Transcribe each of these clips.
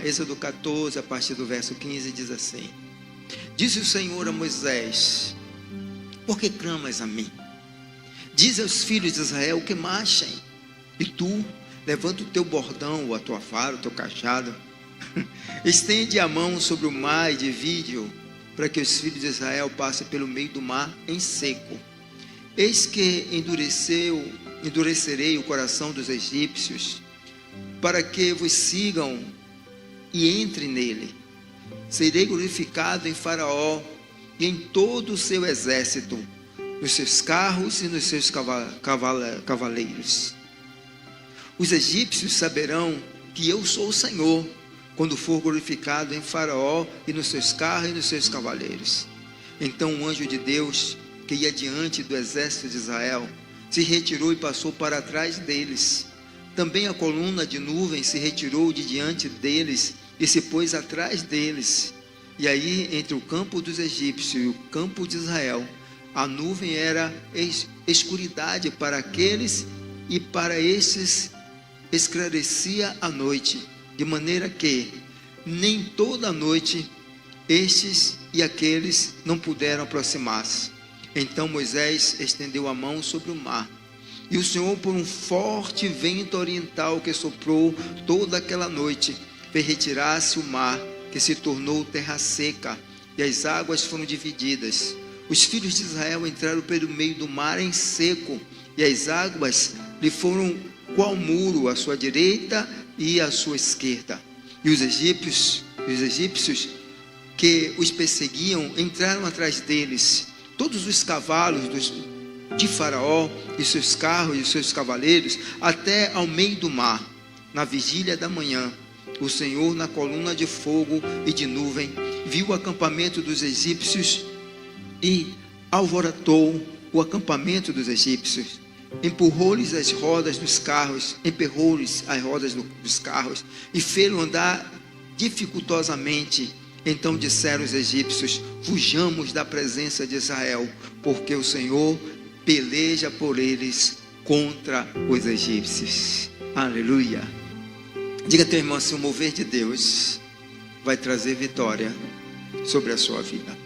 Êxodo 14, a partir do verso 15, diz assim: Disse o Senhor a Moisés: Por que clamas a mim? Diz aos filhos de Israel que marchem, e tu levanta o teu bordão, ou a tua vara, o teu cajado, estende a mão sobre o mar e divide-o, para que os filhos de Israel passem pelo meio do mar em seco. Eis que endurecerei o coração dos egípcios, para que vos sigam e entrem nele. Serei glorificado em Faraó e em todo o seu exército, nos seus carros e nos seus cavaleiros. Os egípcios saberão que eu sou o Senhor, quando for glorificado em Faraó e nos seus carros e nos seus cavaleiros. Então o anjo de Deus, que ia diante do exército de Israel, se retirou e passou para trás deles. Também a coluna de nuvem se retirou de diante deles e se pôs atrás deles. E aí, entre o campo dos egípcios e o campo de Israel, a nuvem era escuridade para aqueles, e para estes esclarecia a noite, de maneira que nem toda a noite estes e aqueles não puderam aproximar-se. Então Moisés estendeu a mão sobre o mar, e o Senhor, por um forte vento oriental que soprou toda aquela noite, fez retirar-se o mar, que se tornou terra seca, e as águas foram divididas. Os filhos de Israel entraram pelo meio do mar em seco, e as águas lhe foram qual muro à sua direita e à sua esquerda. E os egípcios que os perseguiam entraram atrás deles. Todos os cavalos de Faraó e seus carros e seus cavaleiros, até ao meio do mar. Na vigília da manhã, o Senhor, na coluna de fogo e de nuvem, viu o acampamento dos egípcios e alvorotou o acampamento dos egípcios. Empurrou-lhes as rodas dos carros, e fez-lo andar dificultosamente. Então disseram os egípcios: fujamos da presença de Israel, porque o Senhor peleja por eles contra os egípcios. Aleluia. Diga a teu irmão assim: o mover de Deus vai trazer vitória sobre a sua vida.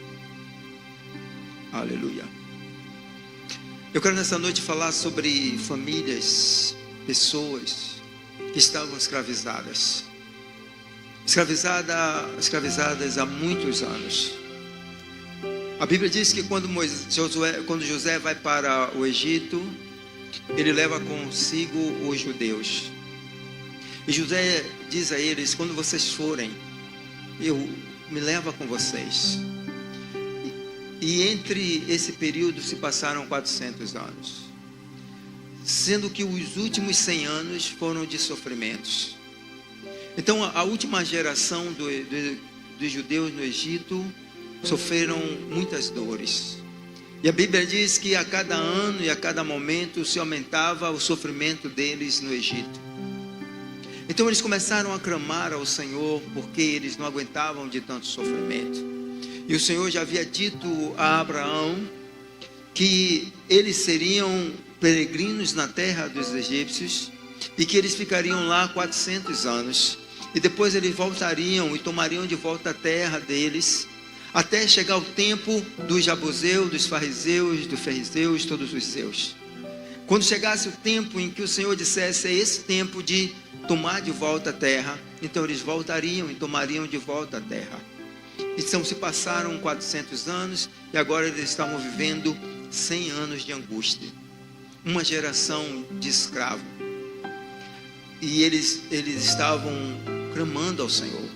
Aleluia. Eu quero nessa noite falar sobre famílias, pessoas que estavam escravizadas há muitos anos. A Bíblia diz que quando José vai para o Egito, ele leva consigo os judeus. E José diz a eles: quando vocês forem, me leva com vocês. E entre esse período se passaram 400 anos, sendo que os últimos 100 anos foram de sofrimentos. Então a última geração dos judeus no Egito sofreram muitas dores. E a Bíblia diz que a cada ano e a cada momento se aumentava o sofrimento deles no Egito. Então eles começaram a clamar ao Senhor, porque eles não aguentavam de tanto sofrimento. E o Senhor já havia dito a Abraão que eles seriam peregrinos na terra dos egípcios e que eles ficariam lá 400 anos. E depois eles voltariam e tomariam de volta a terra deles, até chegar o tempo dos Jabuseus, dos fariseus, dos ferriseus, todos os seus. Quando chegasse o tempo em que o Senhor dissesse: é esse tempo de tomar de volta a terra, então eles voltariam e tomariam de volta a terra. Então se passaram 400 anos e agora eles estavam vivendo 100 anos de angústia, uma geração de escravos. E eles estavam clamando ao Senhor,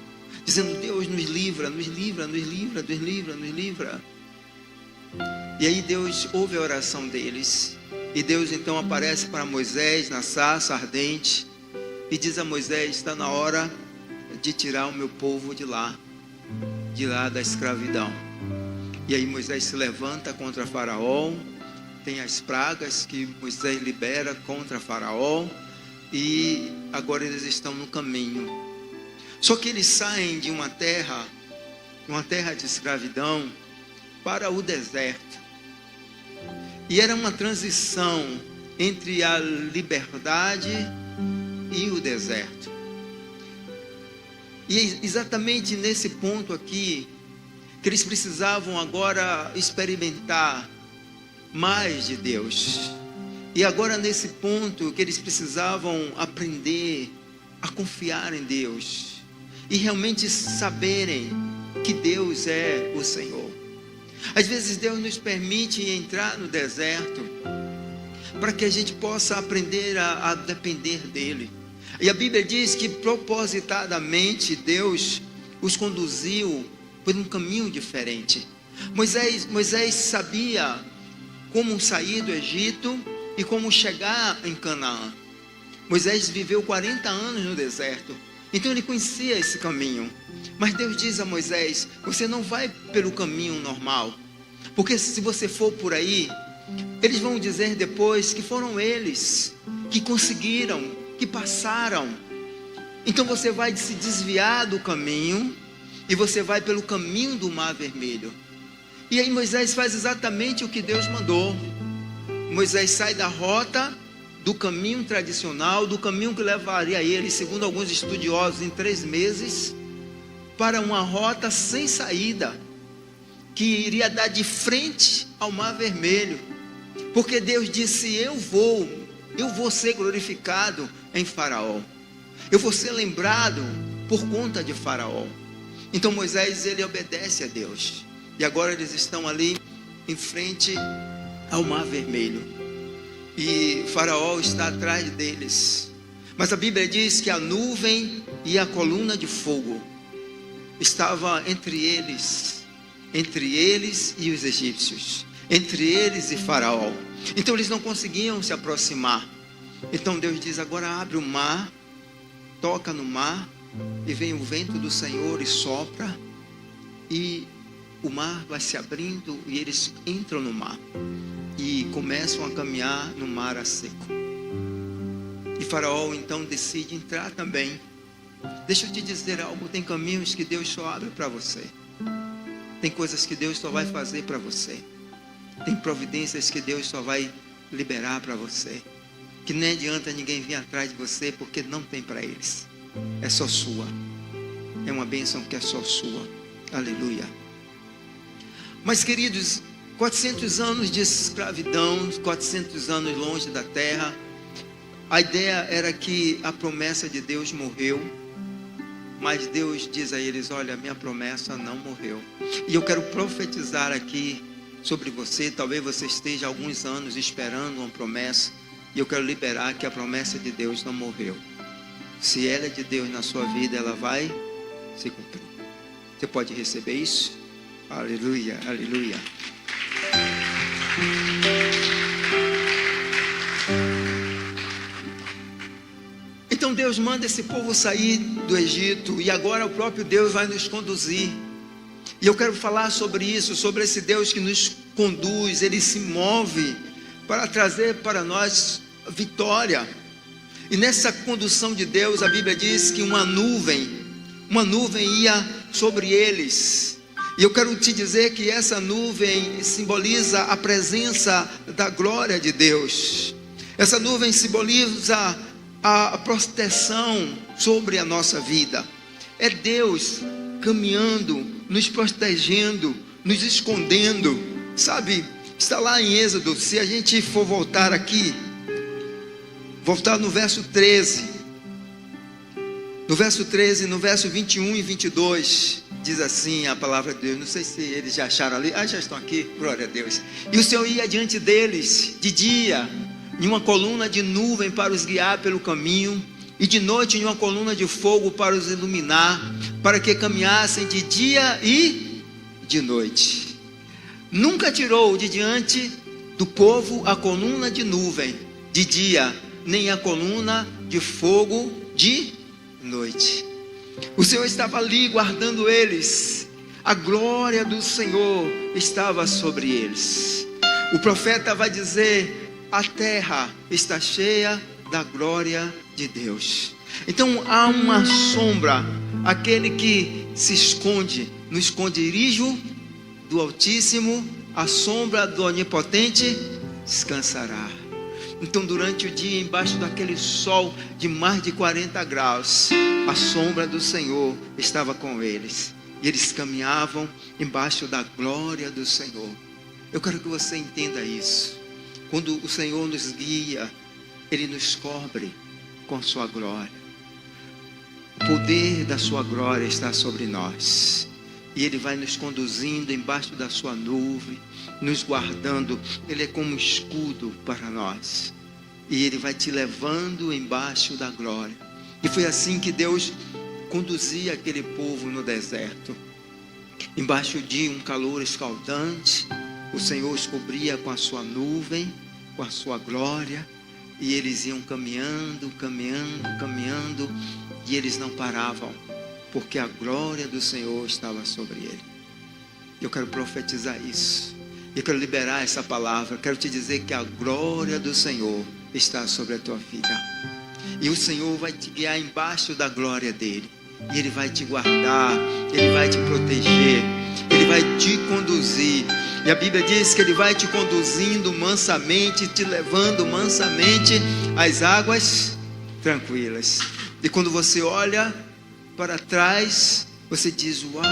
dizendo: Deus, nos livra, nos livra, nos livra, nos livra, nos livra. E aí Deus ouve a oração deles, e Deus então aparece para Moisés na sarça ardente e diz a Moisés: está na hora de tirar o meu povo de lá da escravidão. E aí Moisés se levanta contra Faraó, tem as pragas que Moisés libera contra Faraó, e agora eles estão no caminho. Só que eles saem de uma terra de escravidão para o deserto, e era uma transição entre a liberdade e o deserto. E exatamente nesse ponto aqui, que eles precisavam agora experimentar mais de Deus. E agora nesse ponto que eles precisavam aprender a confiar em Deus e realmente saberem que Deus é o Senhor. Às vezes Deus nos permite entrar no deserto para que a gente possa aprender a depender dEle. E a Bíblia diz que propositadamente Deus os conduziu por um caminho diferente. Moisés sabia como sair do Egito e como chegar em Canaã. Moisés viveu 40 anos no deserto, então ele conhecia esse caminho. Mas Deus diz a Moisés: você não vai pelo caminho normal, porque se você for por aí, eles vão dizer depois que foram eles que conseguiram, que passaram. Então você vai se desviar do caminho e você vai pelo caminho do Mar Vermelho. E aí Moisés faz exatamente o que Deus mandou. Moisés sai da rota, do caminho tradicional, do caminho que levaria ele, segundo alguns estudiosos, em 3 meses, para uma rota sem saída, que iria dar de frente ao Mar Vermelho. Porque Deus disse: eu vou ser glorificado em Faraó, eu vou ser lembrado por conta de Faraó. Então Moisés, ele obedece a Deus, e agora eles estão ali em frente ao Mar Vermelho, e Faraó está atrás deles. Mas a Bíblia diz que a nuvem e a coluna de fogo estava entre eles e os egípcios, entre eles e Faraó. Então eles não conseguiam se aproximar. Então Deus diz: agora abre o mar, toca no mar, e vem o vento do Senhor e sopra, e o mar vai se abrindo, e eles entram no mar e começam a caminhar no mar a seco. E Faraó então decide entrar também. Deixa eu te dizer algo: tem caminhos que Deus só abre para você, tem coisas que Deus só vai fazer para você, tem providências que Deus só vai liberar para você, que nem adianta ninguém vir atrás de você, porque não tem para eles, é só sua, é uma bênção que é só sua. Aleluia. Mas queridos, 400 anos de escravidão, 400 anos longe da terra, a ideia era que a promessa de Deus morreu, mas Deus diz a eles: olha, minha promessa não morreu. E eu quero profetizar aqui sobre você. Talvez você esteja há alguns anos esperando uma promessa, e eu quero liberar que a promessa de Deus não morreu. Se ela é de Deus na sua vida, ela vai se cumprir. Você pode receber isso? Aleluia, aleluia. Então Deus manda esse povo sair do Egito, e agora o próprio Deus vai nos conduzir. E eu quero falar sobre isso, sobre esse Deus que nos conduz. Ele se move para trazer para nós vitória. E nessa condução de Deus, a Bíblia diz que uma nuvem ia sobre eles. E eu quero te dizer que essa nuvem simboliza a presença da glória de Deus. Essa nuvem simboliza a proteção sobre a nossa vida. É Deus caminhando, nos protegendo, nos escondendo. Sabe, está lá em Êxodo. Se a gente for voltar aqui, voltar no verso 13. No verso 13, no verso 21 e 22, diz assim a palavra de Deus. Não sei se eles já acharam ali. Já estão aqui, glória a Deus. E o Senhor ia diante deles de dia, em uma coluna de nuvem para os guiar pelo caminho, e de noite em uma coluna de fogo para os iluminar, para que caminhassem de dia e de noite. Nunca tirou de diante do povo a coluna de nuvem de dia, nem a coluna de fogo de noite. O Senhor estava ali guardando eles. A glória do Senhor estava sobre eles. O profeta vai dizer: a terra está cheia da glória de Deus. Então há uma sombra. Aquele que se esconde no esconderijo do Altíssimo, a sombra do Onipotente descansará. Então durante o dia, embaixo daquele sol de mais de 40 graus, a sombra do Senhor estava com eles. E eles caminhavam embaixo da glória do Senhor. Eu quero que você entenda isso. Quando o Senhor nos guia, Ele nos cobre com a sua glória. O poder da sua glória está sobre nós. E Ele vai nos conduzindo embaixo da sua nuvem, nos guardando. Ele é como um escudo para nós. E Ele vai te levando embaixo da glória. E foi assim que Deus conduzia aquele povo no deserto. Embaixo de um calor escaldante, o Senhor os cobria com a sua nuvem, com a sua glória. E eles iam caminhando, caminhando, caminhando. E eles não paravam, porque a glória do Senhor estava sobre ele. Eu quero profetizar isso. Eu quero liberar essa palavra. Eu quero te dizer que a glória do Senhor está sobre a tua vida. E o Senhor vai te guiar embaixo da glória dele. E Ele vai te guardar, Ele vai te proteger, Ele vai te conduzir. E a Bíblia diz que Ele vai te conduzindo mansamente, te levando mansamente às águas tranquilas. E quando você olha para trás, você diz: uau,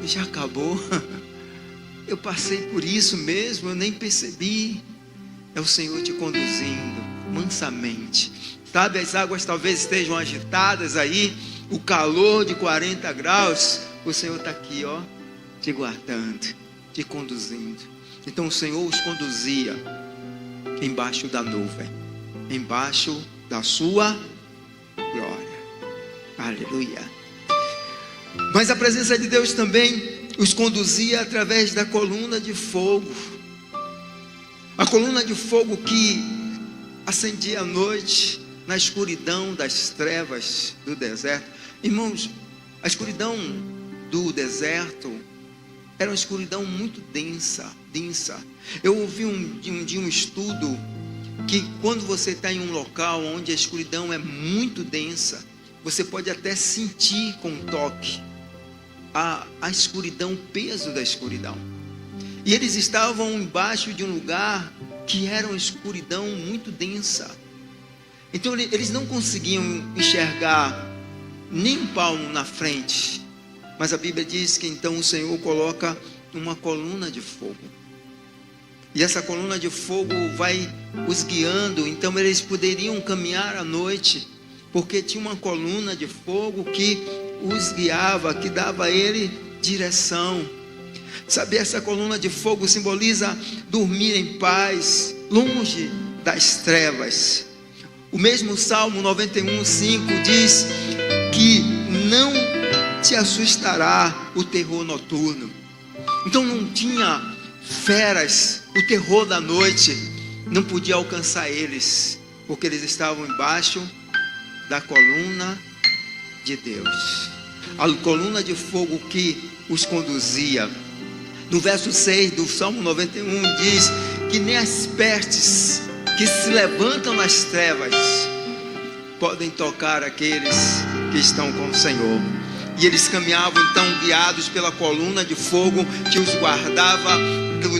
já acabou. Eu passei por isso mesmo, eu nem percebi. É o Senhor te conduzindo mansamente. Sabe, as águas talvez estejam agitadas aí, o calor de 40 graus, o Senhor está aqui, ó, te guardando, te conduzindo. Então o Senhor os conduzia embaixo da nuvem, embaixo da sua glória. Aleluia. Mas a presença de Deus também os conduzia através da coluna de fogo. A coluna de fogo que acendia à noite, na escuridão das trevas do deserto. Irmãos, a escuridão do deserto era uma escuridão muito densa. Eu ouvi um dia um estudo que quando você está em um local onde a escuridão é muito densa, você pode até sentir com um toque a escuridão, o peso da escuridão. E eles estavam embaixo de um lugar que era uma escuridão muito densa. Então eles não conseguiam enxergar nem um palmo na frente. Mas a Bíblia diz que então o Senhor coloca uma coluna de fogo. E essa coluna de fogo vai os guiando. Então eles poderiam caminhar à noite, porque tinha uma coluna de fogo que os guiava, que dava a ele direção. Sabe, essa coluna de fogo simboliza dormir em paz, longe das trevas. O mesmo Salmo 91:5 diz que não te assustará o terror noturno. Então não tinha feras, o terror da noite não podia alcançar eles, porque eles estavam embaixo da coluna de Deus. A coluna de fogo que os conduzia. No verso 6 do Salmo 91 diz que nem as pestes que se levantam nas trevas podem tocar aqueles que estão com o Senhor. E eles caminhavam então guiados pela coluna de fogo que os guardava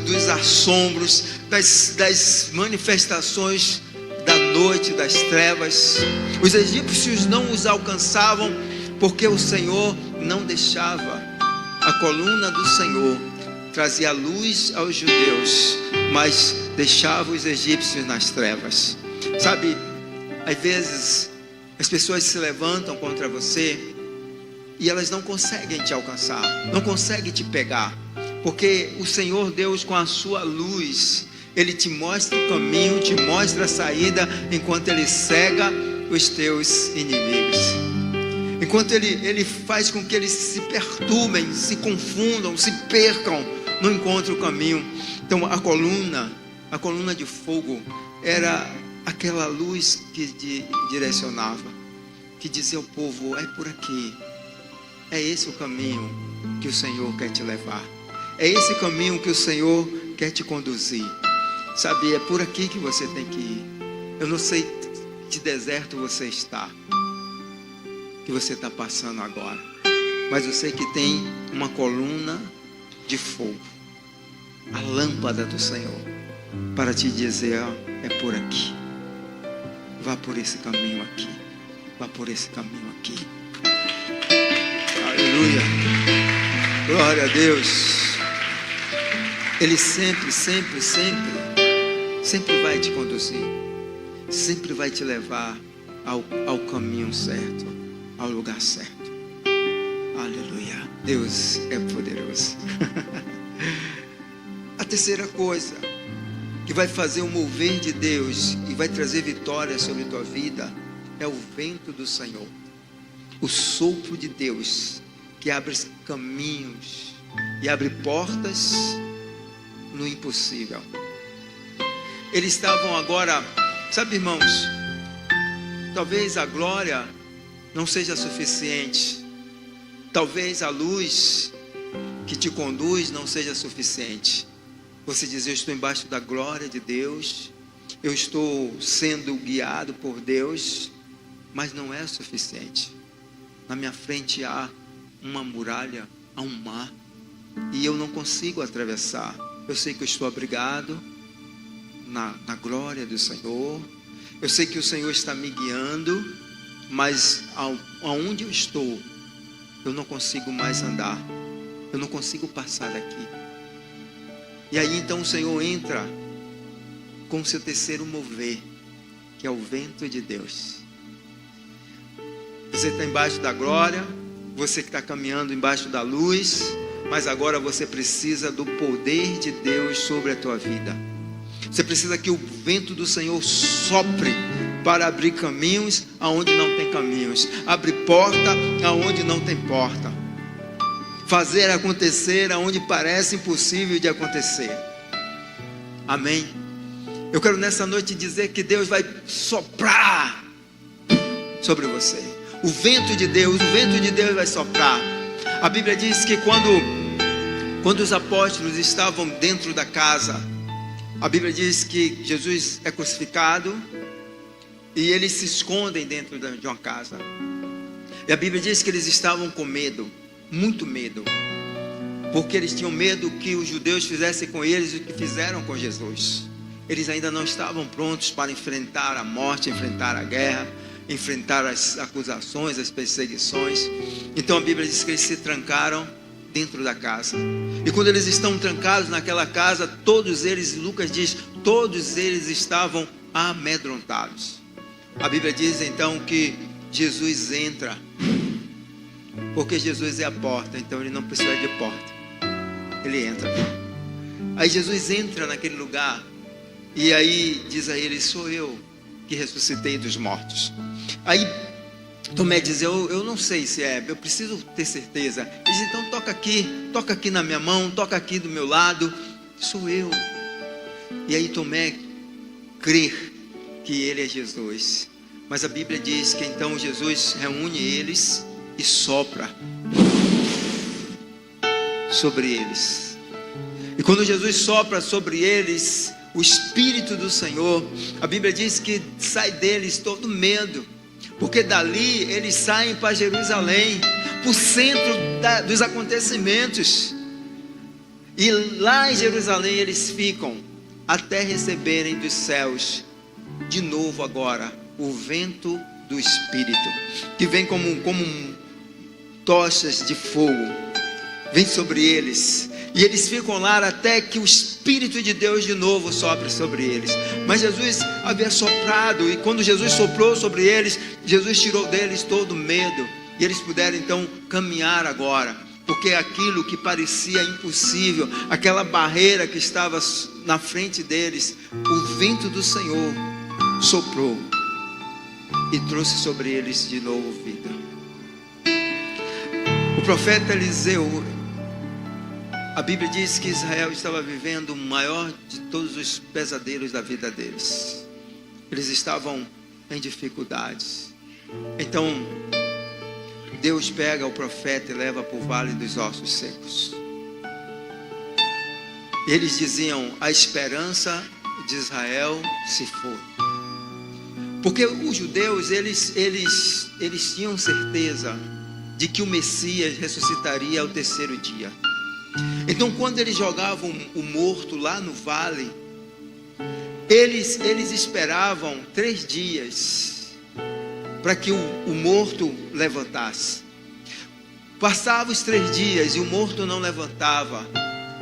dos assombros, das manifestações da noite, das trevas. Os egípcios não os alcançavam porque o Senhor não deixava. A coluna do Senhor trazia luz aos judeus, mas deixava os egípcios nas trevas. Sabe, às vezes as pessoas se levantam contra você e elas não conseguem te alcançar, não conseguem te pegar, porque o Senhor Deus, com a sua luz, Ele te mostra o caminho, te mostra a saída, enquanto Ele cega os teus inimigos, enquanto Ele faz com que eles se perturbem, se confundam, se percam, não encontram o caminho. Então a coluna de fogo era aquela luz que direcionava, que dizia ao povo: é por aqui, é esse o caminho que o Senhor quer te levar, é esse caminho que o Senhor quer te conduzir. Sabe, é por aqui que você tem que ir. Eu não sei que deserto você está, que você está passando agora, mas eu sei que tem uma coluna de fogo, a lâmpada do Senhor, para te dizer: ó, é por aqui. Vá por esse caminho aqui. Vá por esse caminho aqui. Aleluia. Glória a Deus. Ele sempre vai te conduzir. Sempre vai te levar ao caminho certo, ao lugar certo. Aleluia. Deus é poderoso. A terceira coisa que vai fazer o mover de Deus e vai trazer vitória sobre a tua vida é o vento do Senhor, o sopro de Deus que abre caminhos e abre portas no impossível. Eles estavam agora, sabe, irmãos, talvez a glória não seja suficiente, talvez a luz que te conduz não seja suficiente. Você diz: eu estou embaixo da glória de Deus, eu estou sendo guiado por Deus, mas não é suficiente. Na minha frente há uma muralha, há um mar, e eu não consigo atravessar. Eu sei que eu estou abrigado na glória do Senhor, eu sei que o Senhor está me guiando, mas aonde eu estou, eu não consigo mais andar, eu não consigo passar daqui. E aí então o Senhor entra com o seu terceiro mover, que é o vento de Deus. Você está embaixo da glória, você que está caminhando embaixo da luz, mas agora você precisa do poder de Deus sobre a tua vida. Você precisa que o vento do Senhor sopre para abrir caminhos aonde não tem caminhos, abrir porta aonde não tem porta, fazer acontecer aonde parece impossível de acontecer. Amém? Eu quero nessa noite dizer que Deus vai soprar sobre você. O vento de Deus vai soprar. A Bíblia diz que quando os apóstolos estavam dentro da casa, a Bíblia diz que Jesus é crucificado e eles se escondem dentro de uma casa. E a Bíblia diz que eles estavam com medo, muito medo, porque eles tinham medo que os judeus fizessem com eles o que fizeram com Jesus. Eles ainda não estavam prontos para enfrentar a morte, enfrentar a guerra, enfrentar as acusações, as perseguições. Então a Bíblia diz que eles se trancaram dentro da casa. E quando eles estão trancados naquela casa, todos eles, Lucas diz, todos eles estavam amedrontados. A Bíblia diz então que Jesus entra, porque Jesus é a porta, então ele não precisa de porta, ele entra. Aí Jesus entra naquele lugar, e aí diz a ele: sou eu que ressuscitei dos mortos. Aí Tomé diz: eu não sei se é, eu preciso ter certeza. Ele diz: então toca aqui na minha mão, toca aqui do meu lado, sou eu. E aí Tomé crê que ele é Jesus. Mas a Bíblia diz que então Jesus reúne eles e sopra sobre eles. E quando Jesus sopra sobre eles, o Espírito do Senhor, a Bíblia diz que sai deles todo medo, porque dali eles saem para Jerusalém, para o centro dos acontecimentos, e lá em Jerusalém eles ficam até receberem dos céus de novo agora o vento do Espírito, que vem como tochas de fogo, vem sobre eles, e eles ficam lá até que o Espírito de Deus de novo sopre sobre eles. Mas Jesus havia soprado, e quando Jesus soprou sobre eles, Jesus tirou deles todo medo, e eles puderam então caminhar agora, porque aquilo que parecia impossível, aquela barreira que estava na frente deles, o vento do Senhor soprou e trouxe sobre eles de novo vida. O profeta Eliseu, a Bíblia diz que Israel estava vivendo o maior de todos os pesadelos da vida deles. Eles estavam em dificuldades. Então Deus pega o profeta e leva para o vale dos ossos secos. E eles diziam: a esperança de Israel se foi. Porque os judeus, eles tinham certeza de que o Messias ressuscitaria ao terceiro dia. Então quando eles jogavam o morto lá no vale, Eles esperavam 3 dias para que o morto levantasse. Passavam os 3 dias e o morto não levantava.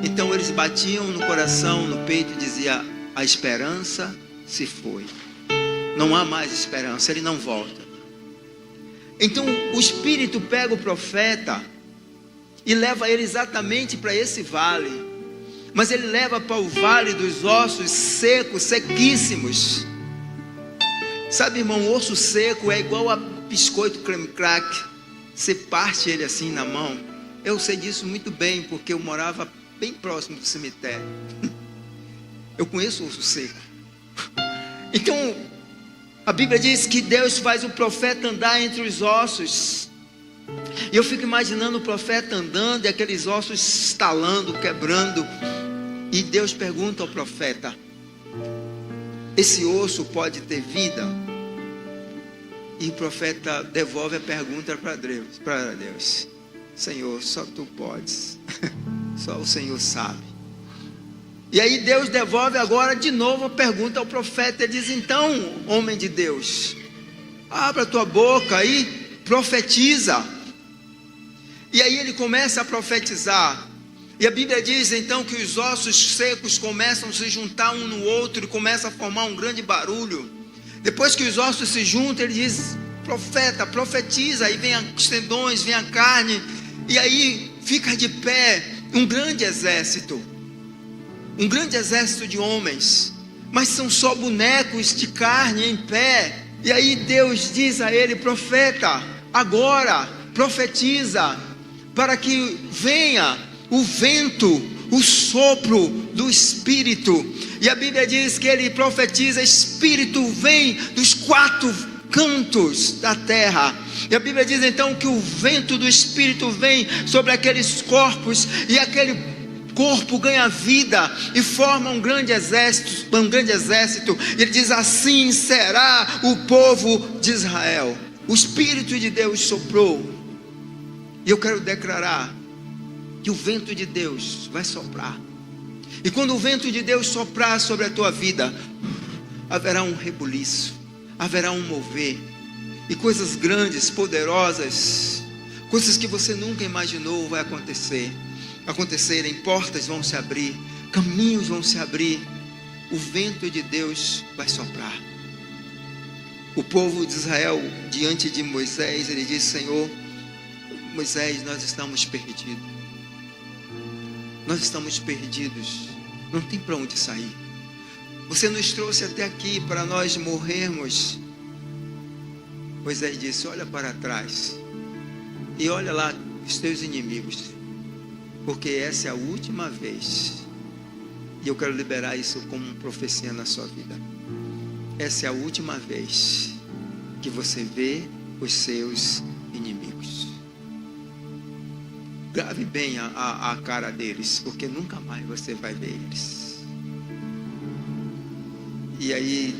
Então eles batiam no coração, no peito e diziam: a esperança se foi. Não há mais esperança, ele não volta. Então o Espírito pega o profeta e leva ele exatamente para esse vale. Mas ele leva para o vale dos ossos secos, sequíssimos. Sabe, irmão, o osso seco é igual a biscoito creme crack. Você parte ele assim na mão. Eu sei disso muito bem, porque eu morava bem próximo do cemitério. Eu conheço o osso seco. Então, a Bíblia diz que Deus faz o profeta andar entre os ossos. E eu fico imaginando o profeta andando e aqueles ossos estalando, quebrando. E Deus pergunta ao profeta: esse osso pode ter vida? E o profeta devolve a pergunta para Deus: Senhor, só tu podes. Só o Senhor sabe. E aí Deus devolve agora de novo a pergunta ao profeta. Ele diz: então, homem de Deus, abra a tua boca e profetiza. E aí ele começa a profetizar. E a Bíblia diz então que os ossos secos começam a se juntar um no outro e começa a formar um grande barulho. Depois que os ossos se juntam, ele diz: profeta, profetiza. Aí vem os tendões, vem a carne. E aí fica de pé um grande exército. Um grande exército de homens. Mas são só bonecos de carne em pé. E aí Deus diz a ele: profeta, agora profetiza, para que venha o vento, o sopro do Espírito. E a Bíblia diz que ele profetiza: Espírito vem dos 4 cantos da terra. E a Bíblia diz então que o vento do Espírito vem sobre aqueles corpos, e aquele corpo ganha vida e forma um grande exército. E ele diz: assim será o povo de Israel. O Espírito de Deus soprou. E eu quero declarar que o vento de Deus vai soprar. E quando o vento de Deus soprar sobre a tua vida, haverá um rebuliço, haverá um mover, e coisas grandes, poderosas, coisas que você nunca imaginou vai acontecerem. Portas vão se abrir, caminhos vão se abrir. O vento de Deus vai soprar. O povo de Israel, diante de Moisés, ele disse: Senhor, Moisés, nós estamos perdidos. Nós estamos perdidos, não tem para onde sair. Você nos trouxe até aqui para nós morrermos. Moisés disse: olha para trás e olha lá os teus inimigos, porque essa é a última vez. E eu quero liberar isso como uma profecia na sua vida. Essa é a última vez que você vê os seus inimigos. Grave bem a cara deles, porque nunca mais você vai ver eles. E aí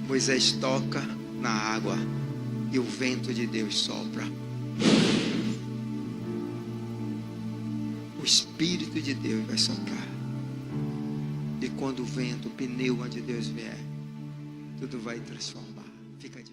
Moisés toca na água e o vento de Deus sopra. O Espírito de Deus vai soprar. E quando o vento, o pneuma de Deus vier, tudo vai transformar. Fica de